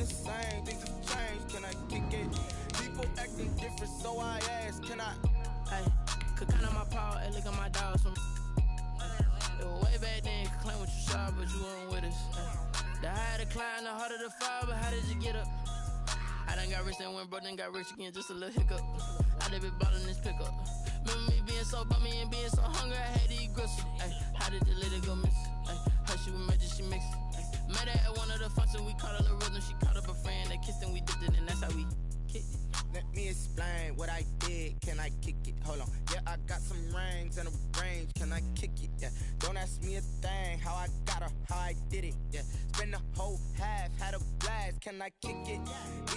the same, things have changed, can I kick it? People acting different, so I ask, can I? Hey, could count on my power, hey, look at my dogs from way back then, could claim what you saw, but you weren't with us. The higher the climb, the harder the fall, but how did you get up? I done got rich and went broke, then got rich again, just a little hiccup. I done been ballin' this pickup. Remember me being so bummy and being so hungry, I had to eat gristle. Ay, how did the lady go miss? Ay, how she was magic, she mixed. Met her at one of the functions, we caught her the rhythm, she caught up a friend, they kissed and we dipped it, and that's how we kicked it. Let me explain what I did, can I kick it? Hold on, yeah, I got some rings and a range, can I kick it? Yeah, don't ask me a thing, how I got her, how I did it. Yeah, spend the whole half, had a blast, can I kick it?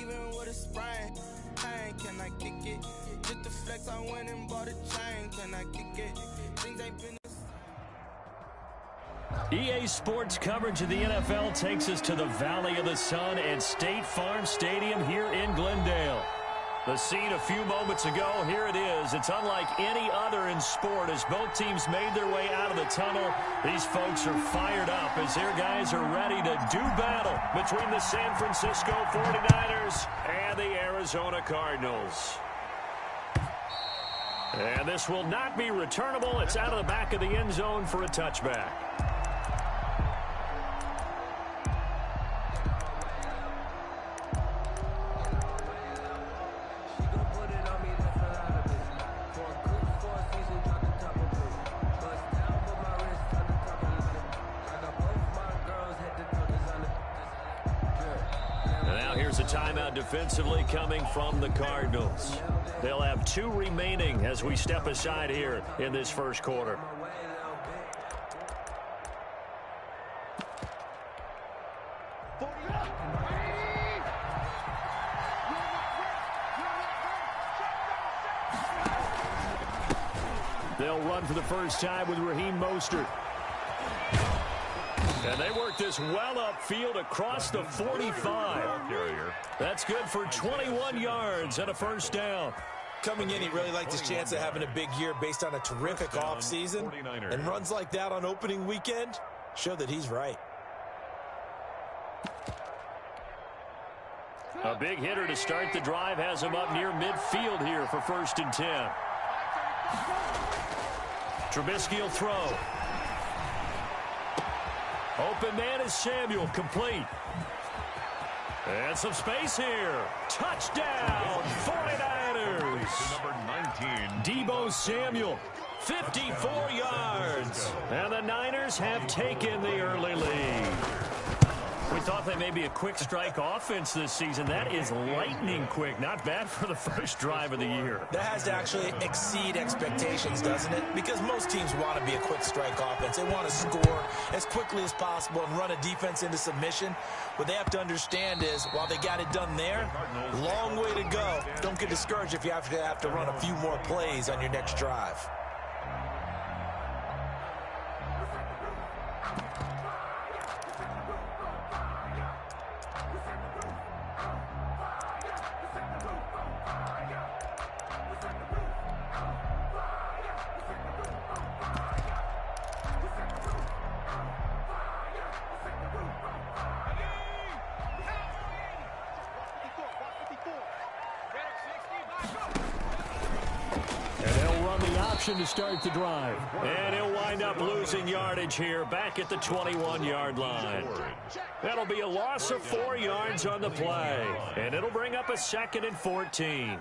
Even with a sprain, pain, can I kick it? Just the flex, I went and bought a chain, can I kick it? Things ain't been EA Sports coverage of the NFL takes us to the Valley of the Sun and State Farm Stadium here in Glendale. The scene a few moments ago, here it is. It's unlike any other in sport as both teams made their way out of the tunnel. These folks are fired up as their guys are ready to do battle between the San Francisco 49ers and the Arizona Cardinals. And this will not be returnable. It's out of the back of the end zone for a touchback. A timeout defensively coming from the Cardinals. They'll have 2 remaining as we step aside here in this first quarter. They'll run for the first time with Raheem Mostert. And they work this well upfield across the 45. That's good for 21 yards and a first down. Coming in, he really liked his chance of having a big year based on a terrific offseason. And runs like that on opening weekend show that he's right. A big hitter to start the drive has him up near midfield here for 1st and 10. Trubisky will throw. Open man is Samuel, complete. And some space here. Touchdown, 49ers. Number 19. Deebo Samuel, 54 yards. And the Niners have taken the early lead. We thought they may be a quick strike offense this season. That is lightning quick. Not bad for the first drive of the year. That has to actually exceed expectations, doesn't it? Because most teams want to be a quick strike offense. They want to score as quickly as possible and run a defense into submission. What they have to understand is, while they got it done there, long way to go. Don't get discouraged if you have to run a few more plays on your next drive. To start the drive. And he'll wind up losing yardage here back at the 21-yard line. That'll be a loss of 4 yards on the play. And it'll bring up a 2nd and 14.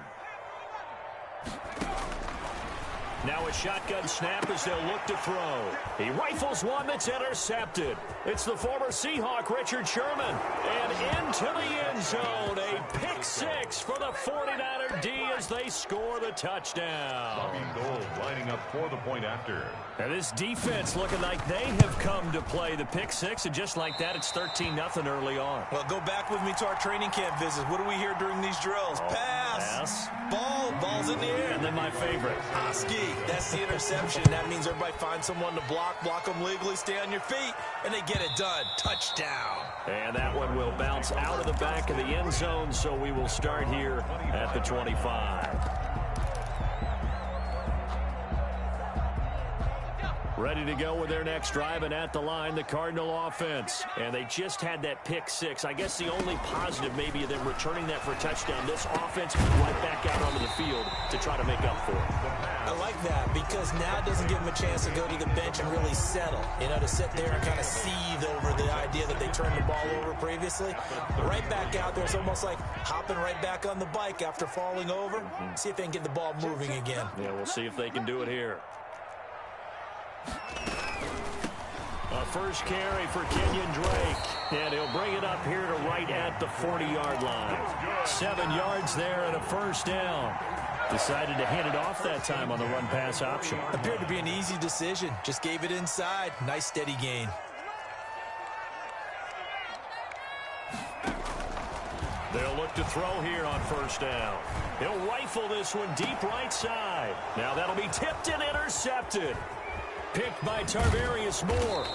Now a shotgun snap as they'll look to throw. He rifles one that's intercepted. It's the former Seahawk, Richard Sherman. And into the end zone. A pick 6 for the 49er D as they score the touchdown. Gold lining up for the point after. And this defense looking like they have come to play the pick 6. And just like that, it's 13-0 early on. Well, go back with me to our training camp visits. What do we hear during these drills? Pass. Ball's in the air. And then my favorite. Ski. That's the interception. That means everybody finds someone to block them legally, stay on your feet, and they get it done. Touchdown. And that one will bounce out of the back of the end zone, so we will start here at the 25. Ready to go with their next drive, and at the line, the Cardinal offense. And they just had that pick six. I guess the only positive maybe of them returning that for a touchdown. This offense right back out onto the field to try to make up for it. I like that because now it doesn't give them a chance to go to the bench and really settle. You know, to sit there and kind of seethe over the idea that they turned the ball over previously. Right back out there. It's almost like hopping right back on the bike after falling over. See if they can get the ball moving again. Yeah, we'll see if they can do it here. A first carry for Kenyon Drake, and he'll bring it up here to right at the 40-yard line. 7 yards there and a first down. Decided to hand it off that time on the run-pass option. Appeared to be an easy decision. Just gave it inside. Nice steady gain. They'll look to throw here on first down. He'll rifle this one deep right side. Now that'll be tipped and intercepted. Picked by Tarvarius Moore.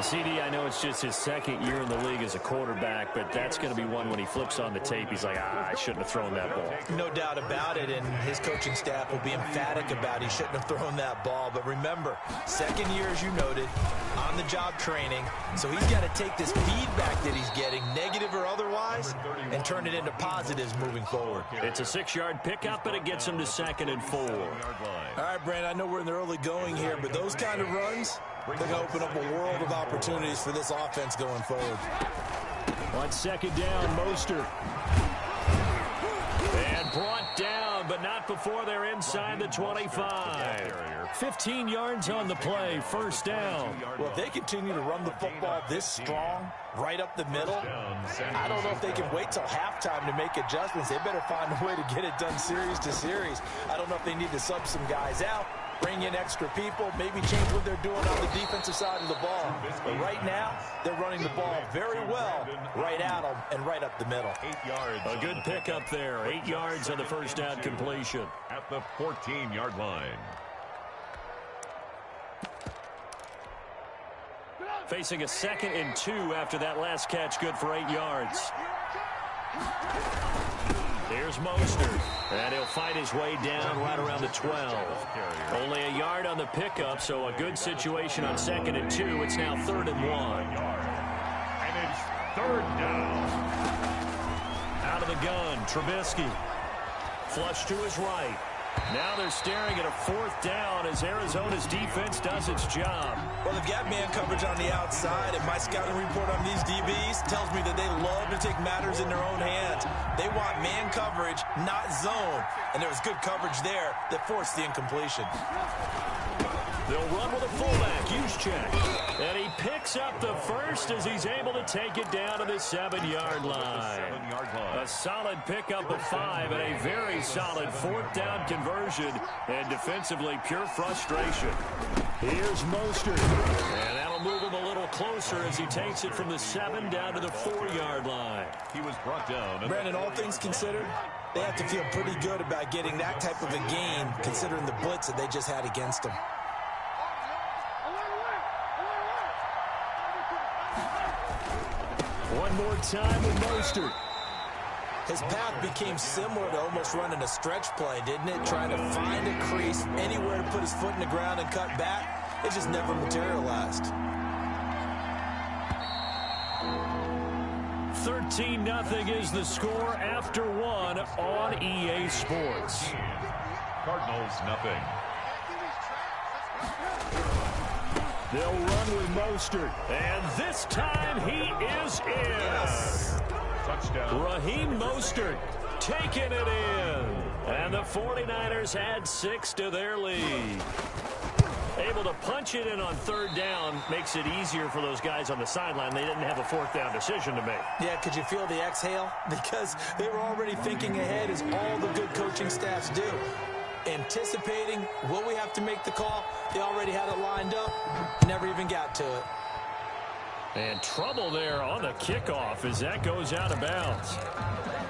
CD, I know it's just his second year in the league as a quarterback, but that's going to be one when he flips on the tape. He's like, I shouldn't have thrown that ball. No doubt about it, and his coaching staff will be emphatic about he shouldn't have thrown that ball. But remember, second year, as you noted, on-the-job training, so he's got to take this feedback that he's getting, negative or otherwise, and turn it into positives moving forward. It's a 6-yard pickup, and it gets him to 2nd and 4. All right, Brandon, I know we're in the early going here, but those kind of runs, they're going to open up a world of opportunities for this offense going forward. On 2nd down, Mostert. And brought down, but not before they're inside the 25. 15 yards on the play, first down. Well, if they continue to run the football this strong, right up the middle, I don't know if they can wait till halftime to make adjustments. They better find a way to get it done series to series. I don't know if they need to sub some guys out, bring in extra people, maybe change what they're doing on the defensive side of the ball. But right now, they're running the ball very well right at them and right up the middle. 8 yards. A good pickup there. 8 yards on the first down completion. At the 14-yard line. Facing a 2nd and 2 after that last catch, good for 8 yards. Here's Mostert, and he'll fight his way down right around the 12. Only a yard on the pickup, so a good situation on 2nd and 2. It's now 3rd and 1. And it's 3rd down. Out of the gun, Trubisky. Flush to his right. Now they're staring at a 4th down as Arizona's defense does its job. Well, they've got man coverage on the outside, and my scouting report on these DBs tells me that they love to take matters in their own hands. They want man coverage, not zone. And there was good coverage there that forced the incompletion. They'll run with a fullback, Juszczyk. And he picks up the first as he's able to take it down to the 7-yard line. A solid pickup of 5 and a very solid 4th down conversion. And defensively, pure frustration. Here's Mostert. And that'll move him a little closer as he takes it from the 7 down to the 4-yard line. He was brought down. Brandon, all things considered, they have to feel pretty good about getting that type of a gain, considering the blitz that they just had against them. One more time with Mostert. His path became similar to almost running a stretch play, didn't it? Trying to find a crease, anywhere to put his foot in the ground and cut back. It just never materialized. 13-0 is the score after 1 on EA Sports. Cardinals, nothing. They'll run with Mostert, and this time he is in. Yes. Touchdown. Raheem Mostert taking it in. And the 49ers add 6 to their lead. Able to punch it in on 3rd down makes it easier for those guys on the sideline. They didn't have a 4th down decision to make. Yeah, could you feel the exhale? Because they were already thinking ahead, as all the good coaching staffs do. Anticipating, will we have to make the call? They already had it lined up, never even got to it. And trouble there on the kickoff as that goes out of bounds.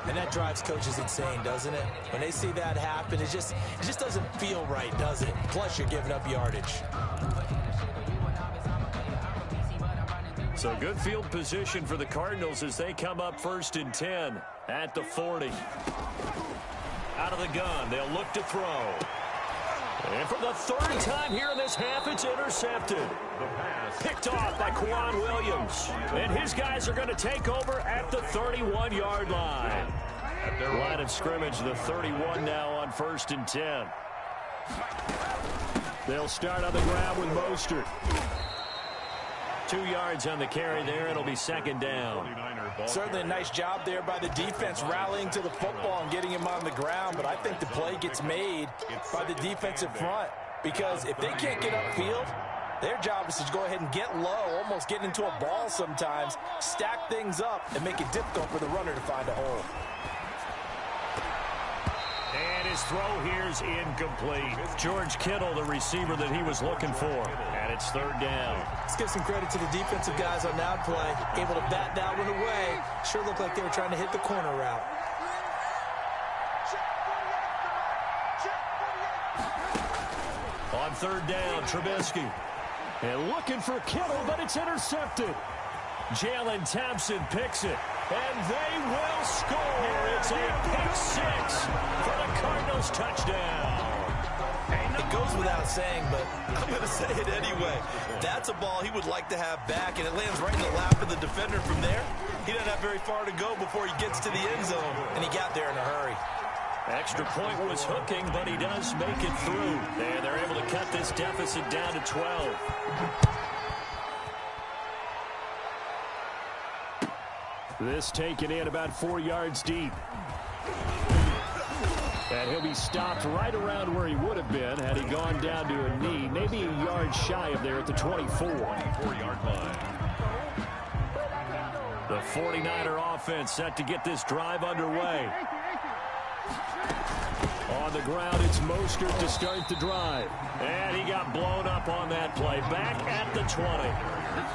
And that drives coaches insane, doesn't it? When they see that happen, it just doesn't feel right, does it? Plus, you're giving up yardage. So good field position for the Cardinals as they come up 1st and 10 at the 40. Out of the gun, they'll look to throw. And for the third time here in this half, it's intercepted. Picked off by Quan Williams. And his guys are going to take over at the 31-yard line. At their line of scrimmage, the 31 now on 1st and 10. They'll start on the ground with Mostert. 2 yards on the carry there. It'll be 2nd down. Certainly a nice job there by the defense rallying to the football and getting him on the ground, but I think the play gets made by the defensive front because if they can't get upfield, their job is to go ahead and get low, almost get into a ball sometimes, stack things up, and make it difficult for the runner to find a hole. And his throw here's incomplete. George Kittle, the receiver that he was looking for. And it's 3rd down. Let's give some credit to the defensive guys on that play. Able to bat that one away. Sure looked like they were trying to hit the corner route. On 3rd down, Trubisky. And looking for Kittle, but it's intercepted. Jalen Thompson picks it, and they will score. It's a pick 6 for the Cardinals touchdown. It goes without saying, but I'm going to say it anyway. That's a ball he would like to have back, and it lands right in the lap of the defender from there. He doesn't have very far to go before he gets to the end zone, and he got there in a hurry. Extra point was hooking, but he does make it through. And they're able to cut this deficit down to 12. This taken in about 4 yards deep. And he'll be stopped right around where he would have been had he gone down to a knee, maybe a yard shy of there at the 24-yard line. The 49er offense set to get this drive underway. On the ground, it's Mostert to start the drive. And he got blown up on that play. Back at the 20.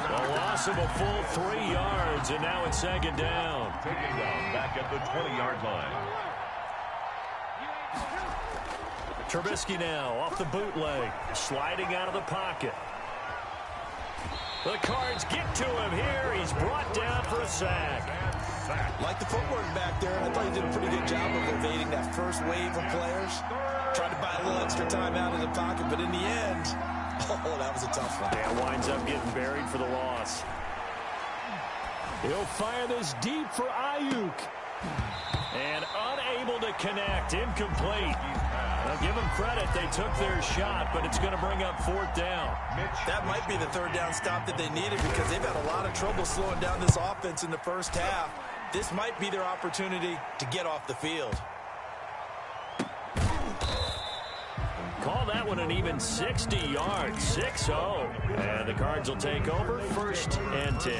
A loss of a full 3 yards, and now it's 2nd down. Taking down back at the 20-yard line. Trubisky now off the bootleg. Sliding out of the pocket. The Cards get to him here. He's brought down for a sack. Like the footwork back there, I thought he did a pretty good job of evading that first wave of players. Tried to buy a little extra time out of the pocket, but in the end, oh, that was a tough one. Yeah, winds up getting buried for the loss. He'll fire this deep for Ayuk. And unable to connect. Incomplete. Now, give them credit. They took their shot, but it's going to bring up 4th down. That might be the 3rd down stop that they needed because they've had a lot of trouble slowing down this offense in the first half. This might be their opportunity to get off the field. Call that one an even 60 yards, 6-0. And the Cards will take over 1st and 10.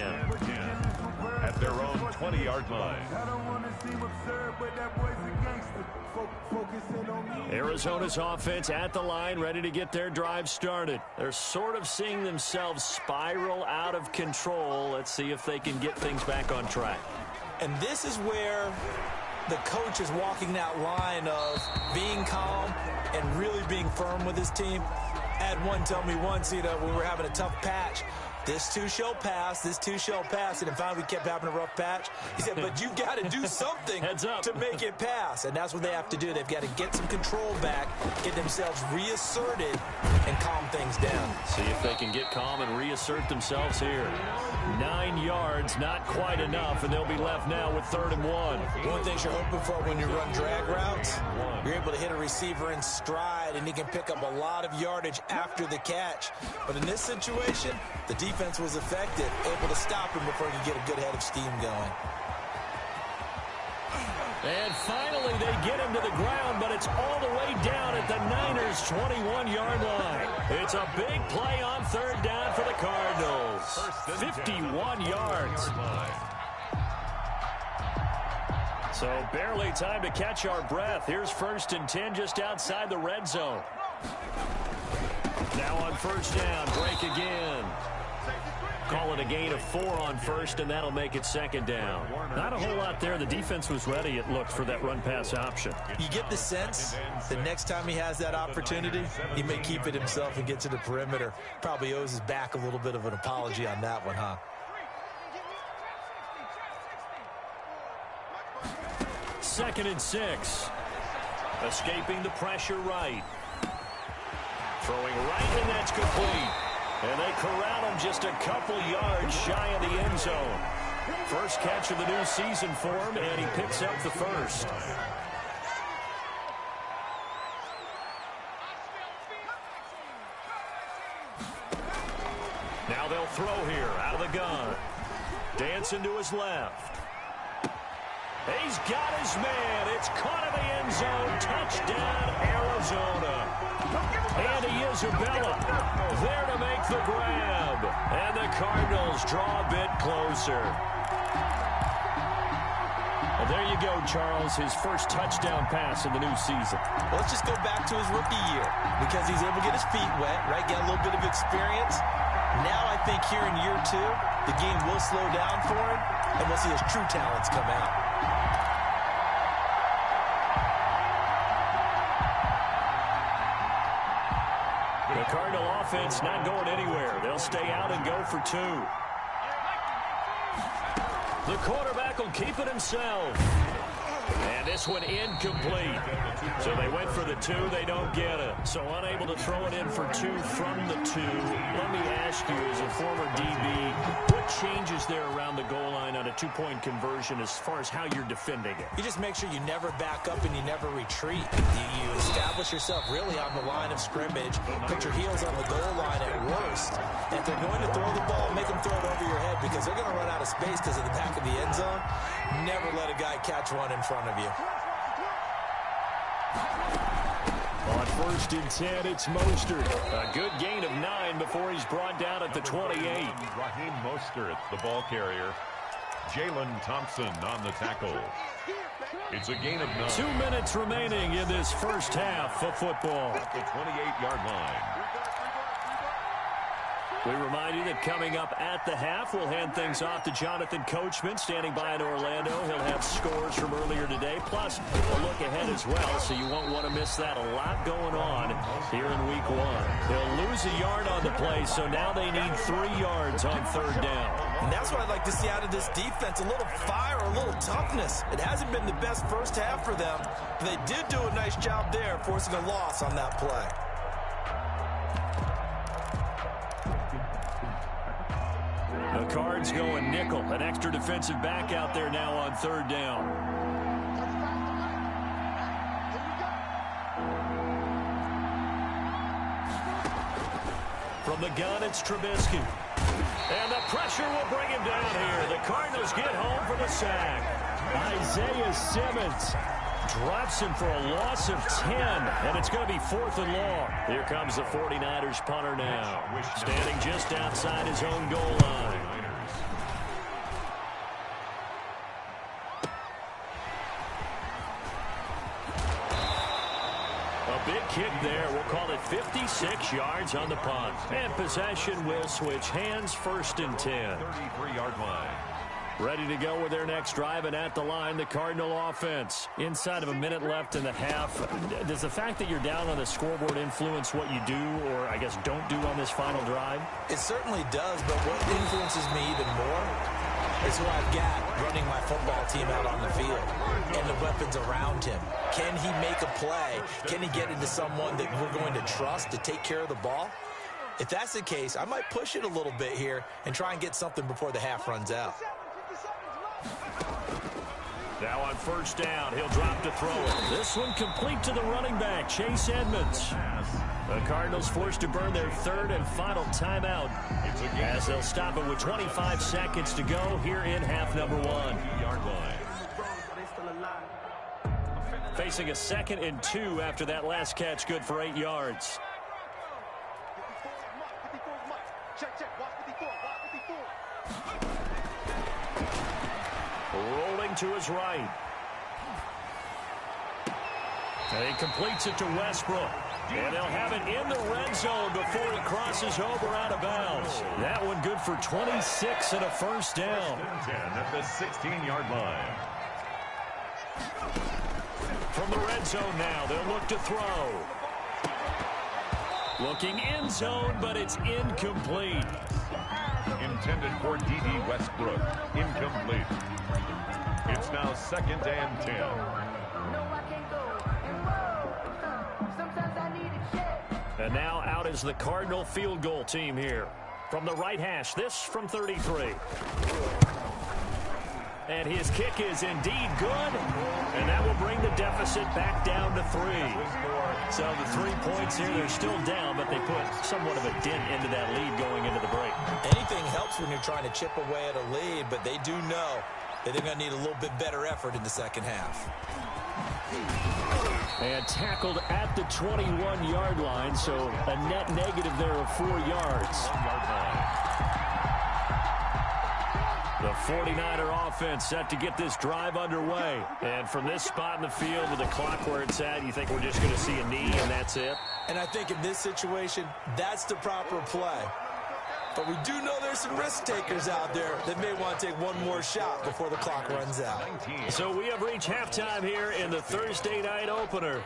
At their own 20-yard line. Arizona's offense at the line, ready to get their drive started. They're sort of seeing themselves spiral out of control. Let's see if they can get things back on track. And this is where the coach is walking that line of being calm and really being firm with his team. I had one tell me once, when we were having a tough patch, this too shall pass, this too shall pass. And finally we kept having a rough patch. He said, but you got to do something to make it pass. And that's what they have to do. They've got to get some control back, get themselves reasserted, and calm things down. See if they can get calm and reassert themselves here. 9 yards, not quite enough, and they'll be left now with 3rd and 1. One thing you're hoping for when you run drag routes, you're able to hit a receiver in stride, and he can pick up a lot of yardage after the catch. But in this situation, the defense was effective, able to stop him before he could get a good head of steam going. And finally, they get him to the ground, but it's all the way down at the Niners' 21-yard line. It's a big play on 3rd down for the Cardinals. 51 yards. So barely time to catch our breath. Here's 1st and 10 just outside the red zone. Now on 1st down, break again. Call it a gain of 4 on 1st, and that'll make it 2nd down. Not a whole lot there. The defense was ready, it looked, for that run-pass option. You get the sense the next time he has that opportunity, he may keep it himself and get to the perimeter. Probably owes his back a little bit of an apology on that one, huh? 2nd and 6. Escaping the pressure right. Throwing right, and that's complete. And they corral him just a couple yards shy of the end zone. First catch of the new season for him, and he picks up the first. Now they'll throw here out of the gun. Dancing to his left. He's got his man. It's caught in the end zone. Touchdown, Arizona. Andy Isabella there to make the grab. And the Cardinals draw a bit closer. Well, there you go, Charles. His first touchdown pass in the new season. Well, let's just go back to his rookie year because he's able to get his feet wet, right? Get a little bit of experience. Now I think here in year 2, the game will slow down for him, and we'll see his true talents come out. The Cardinal offense not going anywhere. They'll stay out and go for 2. The quarterback will keep it himself. And this one incomplete. So they went for the 2. They don't get it. So unable to throw it in for 2 from the 2. Let me ask you, as a former DB, what changes there around the goal line on a 2-point conversion as far as how you're defending it? You just make sure you never back up and you never retreat. You establish yourself really on the line of scrimmage. Put your heels on the goal line at worst. And if they're going to throw the ball, make them throw it over your head because they're going to run out of space because of the back of the end zone. Never let a guy catch one in front of you. On 1st and 10, it's Mostert. A good gain of 9 before he's brought down at the 28. Raheem Mostert, the ball carrier. Jalen Thompson on the tackle. It's a gain of 9. 2 minutes remaining in this first half of football. At the 28-yard line. We remind you that coming up at the half, we'll hand things off to Jonathan Coachman, standing by in Orlando. He'll have scores from earlier today, plus a look ahead as well, so you won't want to miss that. A lot going on here in Week 1. They'll lose a yard on the play, so now they need 3 yards on 3rd down. And that's what I'd like to see out of this defense, a little fire, a little toughness. It hasn't been the best first half for them, but they did do a nice job there, forcing a loss on that play. The Cards going nickel. An extra defensive back out there now on 3rd down. From the gun, it's Trubisky. And the pressure will bring him down here. The Cardinals get home for the sack. Isaiah Simmons drops him for a loss of 10, and it's going to be 4th and long. Here comes the 49ers punter now, standing just outside his own goal line. A big kick there. We'll call it 56 yards on the punt. And possession will switch hands, 1st and 10. 33-yard line. Ready to go with their next drive, and at the line, the Cardinal offense. Inside of a minute left in the half, does the fact that you're down on the scoreboard influence what you do, or I guess don't do on this final drive? It certainly does, but what influences me even more is who I've got running my football team out on the field and the weapons around him. Can he make a play? Can he get into someone that we're going to trust to take care of the ball? If that's the case, I might push it a little bit here and try and get something before the half runs out. Now on 1st down, he'll drop to throw it. This one complete to the running back, Chase Edmonds. The Cardinals forced to burn their 3rd and final timeout as they'll stop it with 25 seconds to go here in half number 1. Facing a 2nd and 2 after that last catch, good for 8 yards. Rolling to his right. And he completes it to Westbrook. And they'll have it in the red zone before he crosses over out of bounds. That one good for 26 and a 1st down. 10 at the 16-yard line. From the red zone now, they'll look to throw. Looking end zone, but it's incomplete. Intended for D.D. Westbrook. Incomplete. It's now 2nd and 10. And now out out is the Cardinal field goal team here. From the right hash, this from 33. And his kick is indeed good, and that will bring the deficit back down to 3. So the 3 points here, they're still down, but they put somewhat of a dent into that lead going into the break. Anything helps when you're trying to chip away at a lead, but they do know that they're going to need a little bit better effort in the second half. And tackled at the 21-yard line, so a net negative there of 4 yards. The 49er offense set to get this drive underway. And from this spot in the field with the clock where it's at, you think we're just going to see a knee and that's it? And I think in this situation, that's the proper play. But we do know there's some risk takers out there that may want to take one more shot before the clock runs out. So we have reached halftime here in the Thursday night opener.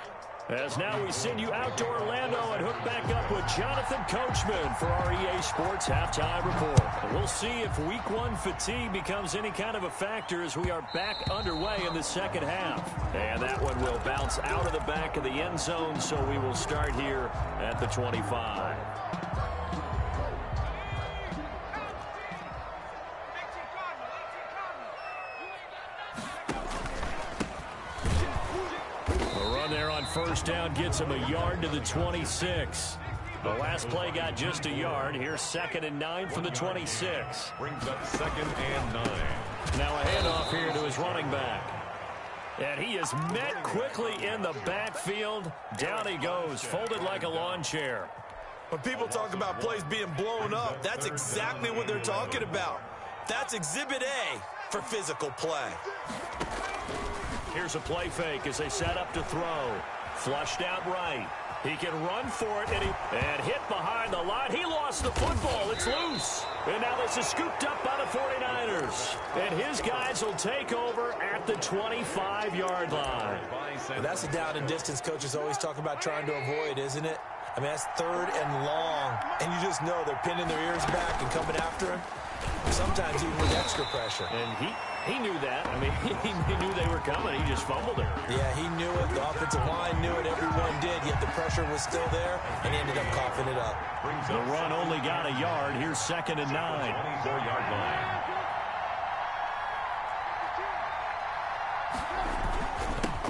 As now we send you out to Orlando and hook back up with Jonathan Coachman for our EA Sports Halftime Report. And we'll see if Week 1 fatigue becomes any kind of a factor as we are back underway in the second half. And that one will bounce out of the back of the end zone, so we will start here at the 25. First down gets him a yard to the 26. The last play got just a yard. Here's 2nd and 9 from the 26. Brings up 2nd and 9. Now a handoff here to his running back. And he is met quickly in the backfield. Down he goes, folded like a lawn chair. When people talk about plays being blown up, that's exactly what they're talking about. That's Exhibit A for physical play. Here's a play fake as they set up to throw. Flushed out right. He can run for it, and hit behind the line. He lost the football. It's loose. And now this is scooped up by the 49ers. And his guys will take over at the 25-yard line. Well, that's a down and distance coaches always talk about trying to avoid, isn't it? I mean, that's 3rd and long. And you just know they're pinning their ears back and coming after him. Sometimes even with extra pressure. And he knew that. I mean, he knew they were coming. He just fumbled it. Yeah, he knew it. The offensive line knew it. Everyone did. Yet the pressure was still there, and he ended up coughing it up. The run only got a yard. Here's 2nd and 9. 24-yard line.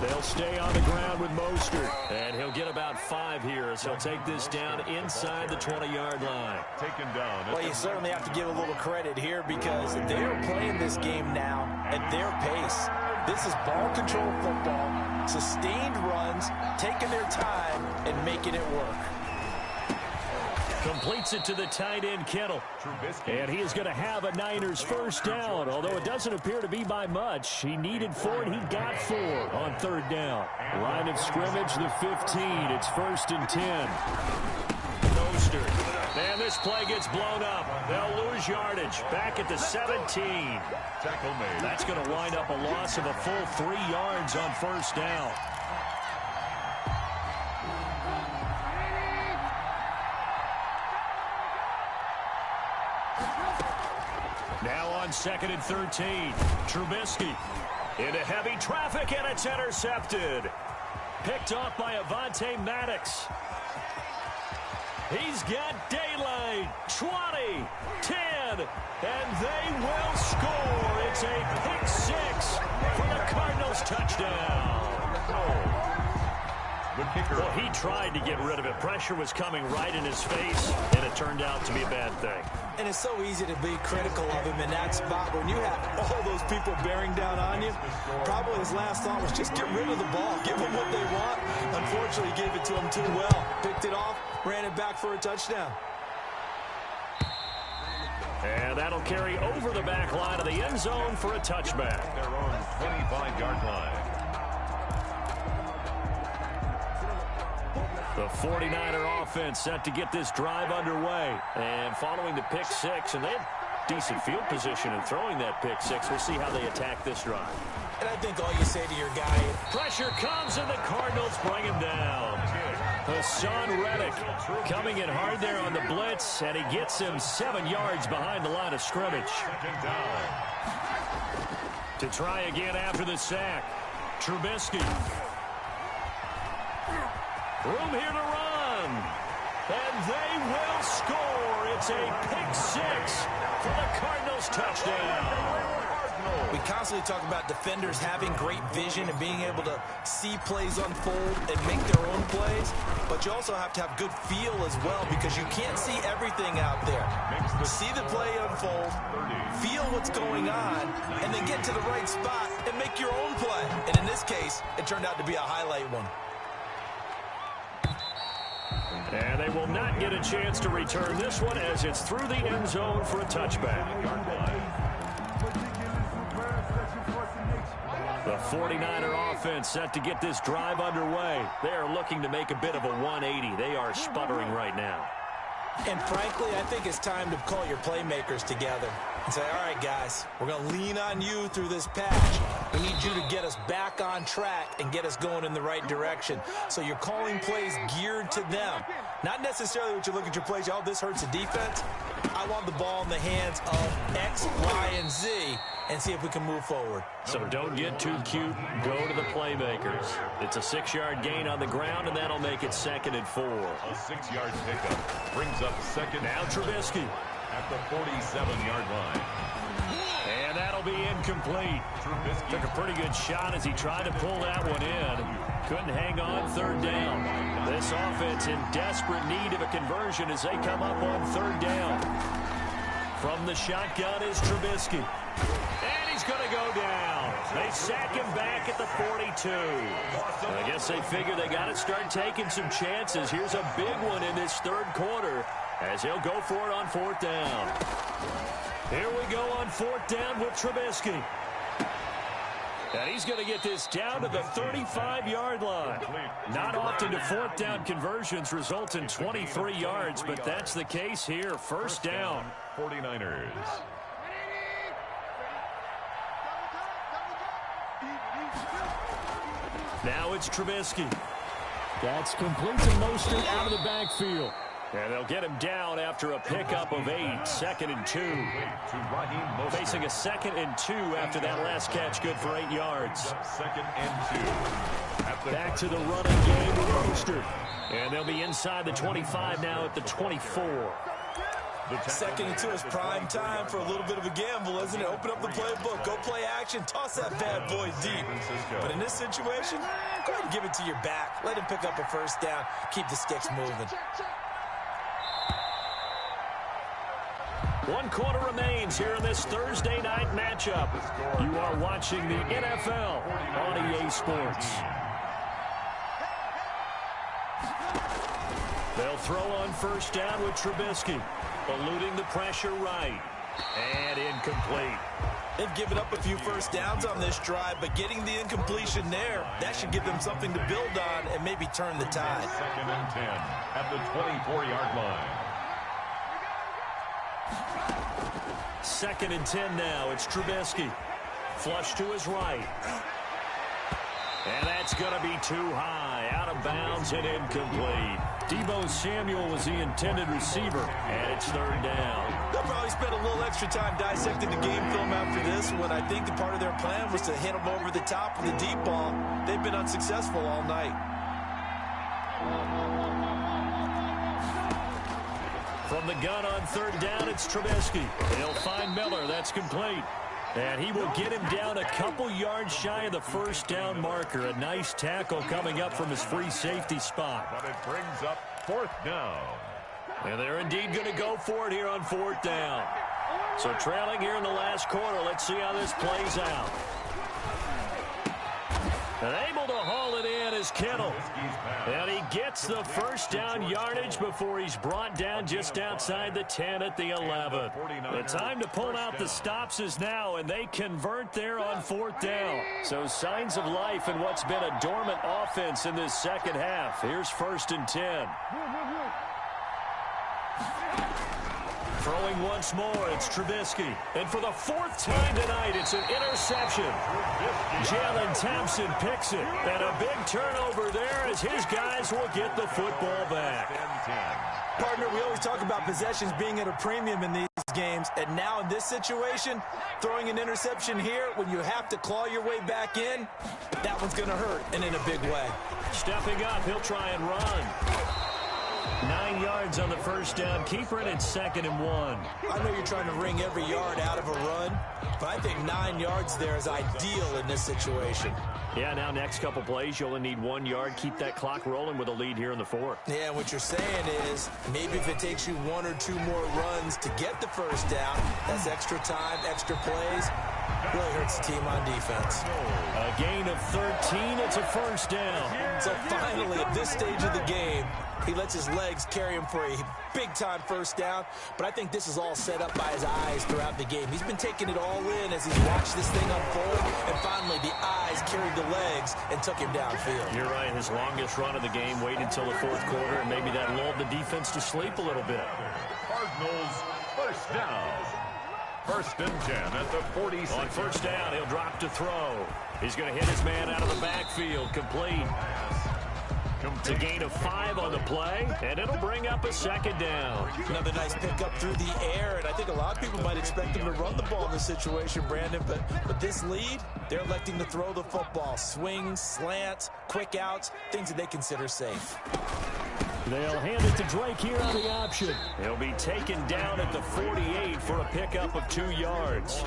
They'll stay on the ground with Mostert. And he'll get about 5 here as he'll take this down inside the 20-yard line. Taken down. Well, you certainly have to give a little credit here because they are playing this game now at their pace. This is ball control football, sustained runs, taking their time, and making it work. Completes it to the tight end, Kittle. And he is going to have a Niners first down, although it doesn't appear to be by much. He needed 4, and he got 4 on 3rd down. Line of scrimmage, the 15. It's 1st and 10. Mostert. And this play gets blown up. They'll lose yardage. Back at the 17. Tackle made. That's going to wind up a loss of a full 3 yards on 1st down. Now on 2nd and 13. Trubisky into heavy traffic, and it's intercepted. Picked off by Avonte Maddox. He's got daylight. 20, 10, and they will score. It's a pick 6 for the Cardinals touchdown. The kicker. Well, he tried to get rid of it. Pressure was coming right in his face, and it turned out to be a bad thing. And it's so easy to be critical of him in that spot. When you have all those people bearing down on you, probably his last thought was just get rid of the ball. Give them what they want. Unfortunately, he gave it to them too well. Picked it off, ran it back for a touchdown. And that'll carry over the back line of the end zone for a touchback. Their own 25-yard line. The 49er offense set to get this drive underway. And following the pick 6, and they had decent field position in throwing that pick 6. We'll see how they attack this drive. And I think all you say to your guy is, pressure comes, and the Cardinals bring him down. Hassan Reddick coming in hard there on the blitz, and he gets him 7 yards behind the line of scrimmage. To try again after the sack, Trubisky. Room here to run. And they will score. It's a pick six for the Cardinals touchdown. We constantly talk about defenders having great vision and being able to see plays unfold and make their own plays, but you also have to have good feel as well because you can't see everything out there. See the play unfold, feel what's going on, and then get to the right spot and make your own play. And in this case, it turned out to be a highlight one. And they will not get a chance to return this one as it's through the end zone for a touchback. The 49er offense set to get this drive underway. They are looking to make a bit of a 180. They are sputtering right now. And frankly, I think it's time to call your playmakers together and say, all right, guys, we're going to lean on you through this patch. We need you to get us back on track and get us going in the right direction. So you're calling plays geared to them. Not necessarily what you look at your plays, oh, this hurts the defense. I want the ball in the hands of X, Y, and Z and see if we can move forward. So don't get too cute. Go to the playmakers. It's a 6-yard gain on the ground, and that'll make it 2nd and 4. A 6-yard pickup brings up 2nd. Now Trubisky at the 47-yard line. And that'll be incomplete. Trubisky took a pretty good shot as he tried to pull that one in. Couldn't hang on 3rd down. This offense in desperate need of a conversion as they come up on 3rd down. From the shotgun is Trubisky. And he's going to go down. They sack him back at the 42. I guess they figure they got to start taking some chances. Here's a big one in this 3rd quarter as he'll go for it on 4th down. Here we go on 4th down with Trubisky. And he's going to get this down to the 35-yard line. Not often do 4th down conversions result in 23 yards, but that's the case here. 1st down. 49ers. Now it's Trubisky. That's complete to Mostert out of the backfield. And they'll get him down after a pickup of 8. 2nd and 2. Facing a 2nd and 2 after that last catch. Good for 8 yards. 2nd and 2. Back to the running game with Mostert. And they'll be inside the 25 now at the 24. 2nd and 2 is prime time for a little bit of a gamble, isn't it? Open up the playbook, go play action, toss that bad boy deep. But in this situation, go ahead and give it to your back. Let him pick up a 1st down. Keep the sticks moving. 1 quarter remains here in this Thursday night matchup. You are watching the NFL on EA Sports. They'll throw on 1st down with Trubisky. Eluding the pressure right. And incomplete. They've given up a few 1st downs on this drive, but getting the incompletion there, that should give them something to build on and maybe turn the tide. 2nd and 10 at the 24-yard line. 2nd and 10 now. It's Trubisky. Flush to his right. And that's going to be too high. Out of bounds and incomplete. Deebo Samuel was the intended receiver. And it's 3rd down. They'll probably spend a little extra time dissecting the game film after this when I think the part of their plan was to hit them over the top with the deep ball. They've been unsuccessful all night. From the gun on 3rd down, it's Trubisky. He'll find Miller. That's complete. And he will get him down a couple yards shy of the 1st down marker. A nice tackle coming up from his free safety spot. But it brings up 4th down. And they're indeed going to go for it here on 4th down. So trailing here in the last quarter. Let's see how this plays out. And able to haul it in is Kittle. And he gets the 1st down yardage before he's brought down just outside the 10 at the 11. The time to pull out the stops is now, and they convert there on 4th down. So signs of life in what's been a dormant offense in this 2nd half. Here's 1st and 10. Throwing once more, it's Trubisky. And for the 4th time tonight, it's an interception. Jalen Thompson picks it. And a big turnover there as his guys will get the football back. Partner, we always talk about possessions being at a premium in these games. And now in this situation, throwing an interception here when you have to claw your way back in, that one's going to hurt, and in a big way. Stepping up, he'll try and run. 9 yards on the first down. Keeper, and it's 2nd and 1. I know you're trying to wring every yard out of a run, but I think 9 yards there is ideal in this situation. Yeah, now next couple plays, you only need 1 yard. Keep that clock rolling with a lead here in the 4th. Yeah, what you're saying is maybe if it takes you 1 or 2 more runs to get the first down, that's extra time, extra plays. Really hurts the team on defense. A gain of 13. It's a first down. So finally, at this stage of the game, he lets his legs carry him for a big-time first down. But I think this is all set up by his eyes throughout the game. He's been taking it all in as he's watched this thing unfold. And finally, the eyes carried the legs and took him downfield. You're right. His longest run of the game waited until the 4th quarter, and maybe that lulled the defense to sleep a little bit. Cardinals first down. 1st and 10 at the 46. On first down, he'll drop to throw. He's going to hit his man out of the backfield. Complete. It's a gain of 5 on the play, and it'll bring up a 2nd down. Another nice pickup through the air, and I think a lot of people might expect him to run the ball in this situation, Brandon, but this lead, they're electing to throw the football. Swings, slants, quick outs, things that they consider safe. They'll hand it to Drake here on the option. He'll be taken down at the 48 for a pickup of 2 yards.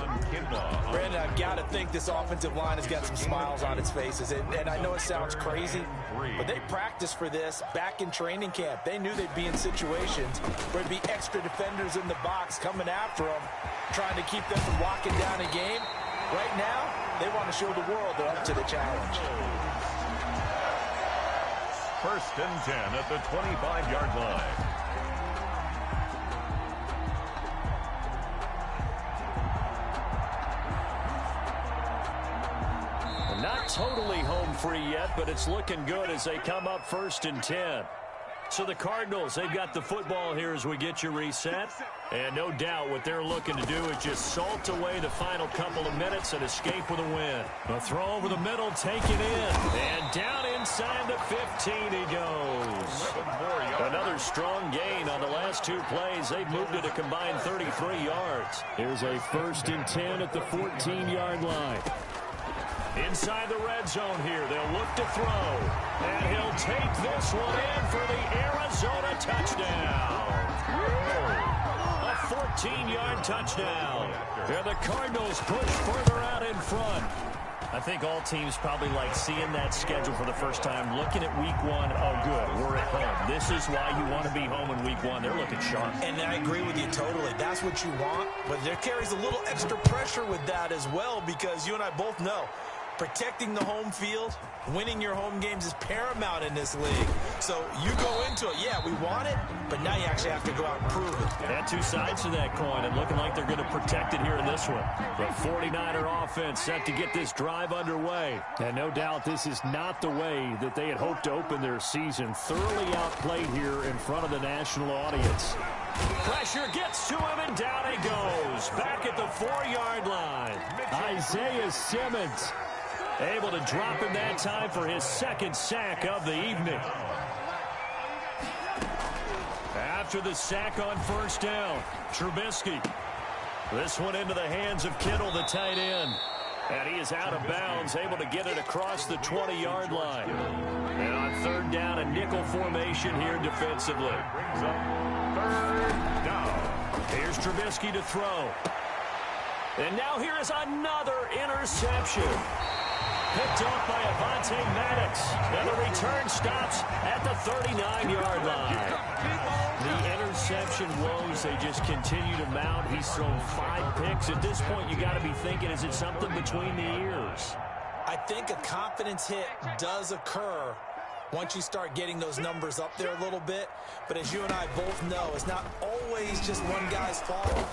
Brandon, I've got to think this offensive line has got some smiles on its faces. And I know it sounds crazy, but they practiced for this back in training camp. They knew they'd be in situations where there'd be extra defenders in the box coming after them, trying to keep them from locking down a game. Right now, they want to show the world they're up to the challenge. 1st and 10 at the 25-yard line. Not totally home free yet, but it's looking good as they come up 1st and 10. So the Cardinals, they've got the football here as we get you reset. And no doubt what they're looking to do is just salt away the final couple of minutes and escape with a win. A throw over the middle, taken in. And down inside the 15 he goes. Another strong gain on the last 2 plays. They've moved it a combined 33 yards. Here's a 1st and 10 at the 14-yard line. Inside the red zone here, they'll look to throw. And he'll take this one in for the Arizona touchdown. A 14-yard touchdown. And the Cardinals push further out in front. I think all teams probably like seeing that schedule for the first time, looking at week 1. Oh, good, we're at home. This is why you want to be home in week 1. They're looking sharp. And I agree with you totally. That's what you want. But there carries a little extra pressure with that as well, because you and I both know protecting the home field, winning your home games is paramount in this league. So you go into it, yeah, we want it, but now you actually have to go out and prove it. Had 2 sides to that coin, and looking like they're going to protect it here in this one. The 49er offense set to get this drive underway. And no doubt this is not the way that they had hoped to open their season. Thoroughly outplayed here in front of the national audience. Pressure gets to him, and down he goes. Back at the 4-yard line. Isaiah Simmons able to drop him that time for his 2nd sack of the evening. After the sack on first down, Trubisky. This one into the hands of Kittle, the tight end. And he is out of bounds, able to get it across the 20-yard line. And on 3rd down, a nickel formation here defensively. Brings up 3rd down. Here's Trubisky to throw. And now here is another interception. Picked off by Avonte Maddox. And the return stops at the 39-yard line. The interception woes, they just continue to mount. He's thrown 5 picks. At this point, you got to be thinking, is it something between the ears? I think a confidence hit does occur once you start getting those numbers up there a little bit. But as you and I both know, it's not always just one guy's fault.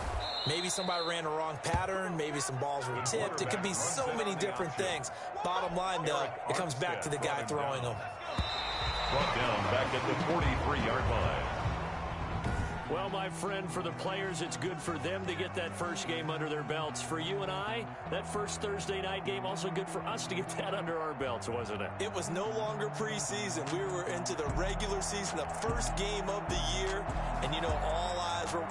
Maybe somebody ran a wrong pattern. Maybe some balls were tipped. It could be so many different things. Bottom line, though, it comes back to the guy throwing them. Brought down back at the 43-yard line. Well, my friend, for the players, it's good for them to get that first game under their belts. For you and I, that first Thursday night game, also good for us to get that under our belts, wasn't it? It was no longer preseason. We were into the regular season, the first game of the year. And, you know, all eyes were